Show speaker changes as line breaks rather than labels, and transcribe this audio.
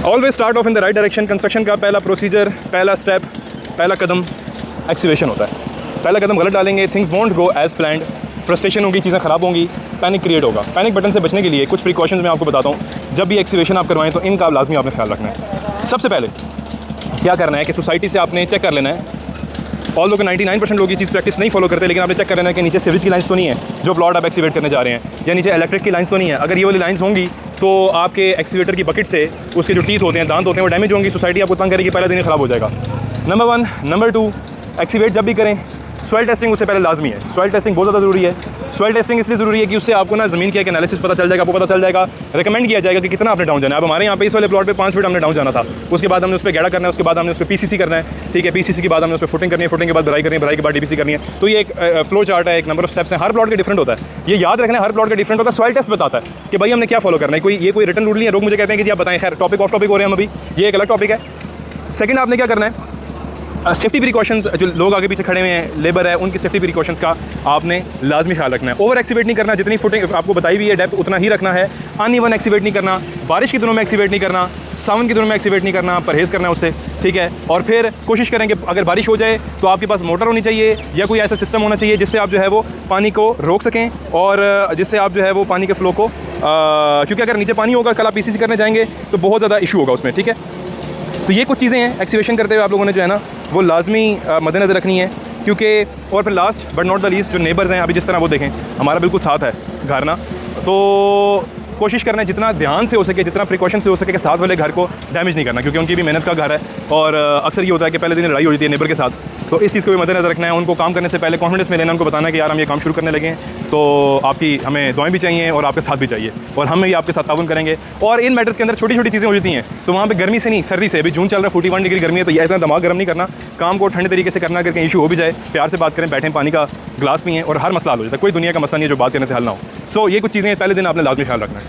Always start of in the right direction. Construction का पहला procedure, पहला स्टेप, पहला कदम एक्सीवेशन होता है। पहला कदम गलत डालेंगे, things won't go as planned, frustration होगी, चीज़ें ख़राब होंगी, पैनिक क्रिएट होगा। पैनिक बटन से बचने के लिए कुछ प्रिकॉशंस मैं आपको बताता हूँ। जब भी एक्सीवेशन आप करवाएं तो इनका लाजमी आपने ख्याल रखना है। सबसे पहले क्या करना है कि सोसाइटी से आपने चेक कर लेना है। ऑल लोग 99% लोग ये चीज़ प्रैक्टिस नहीं फॉलो करते, लेकिन आपने चेक कर लेना है कि नीचे सीवेज की लाइन्स तो नहीं है जो प्लॉट आप एक्सीवेट करने जा रहे हैं, या नीचे इलेक्ट्रिक की लाइन्स तो नहीं है। अगर ये वाली लाइन्स होंगी तो आपके एक्सीवेटर की बकेट से उसके जो टीथ होते हैं, दांत होते हैं, वो डैमेज होंगी। सोसाइटी आपको तंग करेगी, पहला दिन ही ख़राब हो जाएगा। नंबर 1। नंबर 2, एक्सीवेट जब भी करें सॉइल टेस्टिंग उससे पहले लाजमी है। सॉइल टेस्टिंग बहुत ज़्यादा ज़रूरी है। सॉइल टेस्टिंग इसलिए ज़रूरी है कि उससे आपको ना ज़मीन का एक एनालिसिस पता चल जाएगा, आपको पता चल जाएगा, रिकमेंड किया जाएगा कि कितना आपने डाउन जाना है। अब हमारे यहाँ पे इस वाले प्लॉट पे 5 फीट हमने डाउन जाना था, उसके बाद हमने उस पर गैड़ा करना है, उसके बाद हमने उस पर पीसीसी करना है, ठीक है। पीसीसी के बाद हमने उस पर फुटिंग करनी है, फुटिंग के बाद भराई करनी है, भराई के बाद डीपीसी करनी है। तो ये एक फ्लो चार्ट है, एक नंबर ऑफ स्टेप्स हैं, हर प्लॉट का डिफरेंट होता है। ये याद रखना है, हर प्लॉट का डिफरेंट होता है। सॉइल टेस्ट बताता है कि भाई हमने क्या फॉलो करना है। ये कोई रिटर्न रूल नहीं है। लोग मुझे कहते हैं कि जी आप बताएं, खैर टॉपिक ऑफ टॉपिक हो रहे हैं हम अभी, ये एक अलग टॉपिक है। सेकंड, आपने क्या करना है, सेफ्टी प्रिकॉशंस, जो लोग आगे पीछे खड़े हुए हैं, लेबर है, उनकी सेफ्टी प्रिकॉशंस का आपने लाजमी ख्याल रखना है। ओवर एक्सीवेट नहीं करना, जितनी फुटिंग आपको बताई हुई है डेप्थ उतना ही रखना है। अनइवन एक्सीवेट नहीं करना, बारिश के दिनों में एक्सीवेट नहीं करना, सावन के दिनों में एक्सीवेट नहीं करना, परहेज़ करना है उससे, ठीक है। और फिर कोशिश करें कि अगर बारिश हो जाए तो आपके पास मोटर होनी चाहिए या कोई ऐसा सिस्टम होना चाहिए जिससे आप जो है वो पानी को रोक सकें, और जिससे आप जो है वो पानी के फ़्लो को क्योंकि अगर नीचे पानी होगा, कल आप पीसीसी करने जाएंगे तो बहुत ज़्यादा इशू होगा उसमें, ठीक है। तो ये कुछ चीज़ें हैं एक्सीवेशन करते हुए आप लोगों ने जो है ना वो लाजमी मद्देनज़र रखनी है, क्योंकि और फिर last but not the least, जो नेबर्स हैं अभी जिस तरह वो देखें हमारा बिल्कुल साथ है घर ना, तो कोशिश करना है जितना ध्यान से हो सके, जितना प्रिकॉशन से हो सके कि साथ वाले घर को डैमेज नहीं करना, क्योंकि उनकी भी मेहनत का घर है। और अक्सर ये होता है कि पहले दिन लड़ाई हो जाती है नेबर के साथ, तो इस चीज़ को भी मद्देनज़र रखना है। उनको काम करने से पहले कॉन्फिडेंस में लेना, उनको बताना कि यार हम ये काम शुरू करने लगे हैं, तो आपकी हमें दुआएं भी चाहिए और आपके साथ भी चाहिए, और हम भी आपके साथ ताउन करेंगे। और इन मैटर्स के अंदर छोटी छोटी चीज़ें हो जाती हैं, तो वहाँ पे गर्मी से नहीं, सर्दी से, अभी जून चल रहा है, 41 डिग्री गर्मी है, तो ये ऐसा दिमाग गर्म नहीं करना, काम को ठंडे तरीके से करना, करके इशू हो भी जाए प्यार से बात करें, बैठें, पानी का ग्लास पिएं, और हर मसला हल हो जाता है। कोई दुनिया का मसला नहीं है जो बात करने से हल ना हो। सो ये कुछ चीज़ें पहले दिन आपने लाजमी ख्याल रखना है।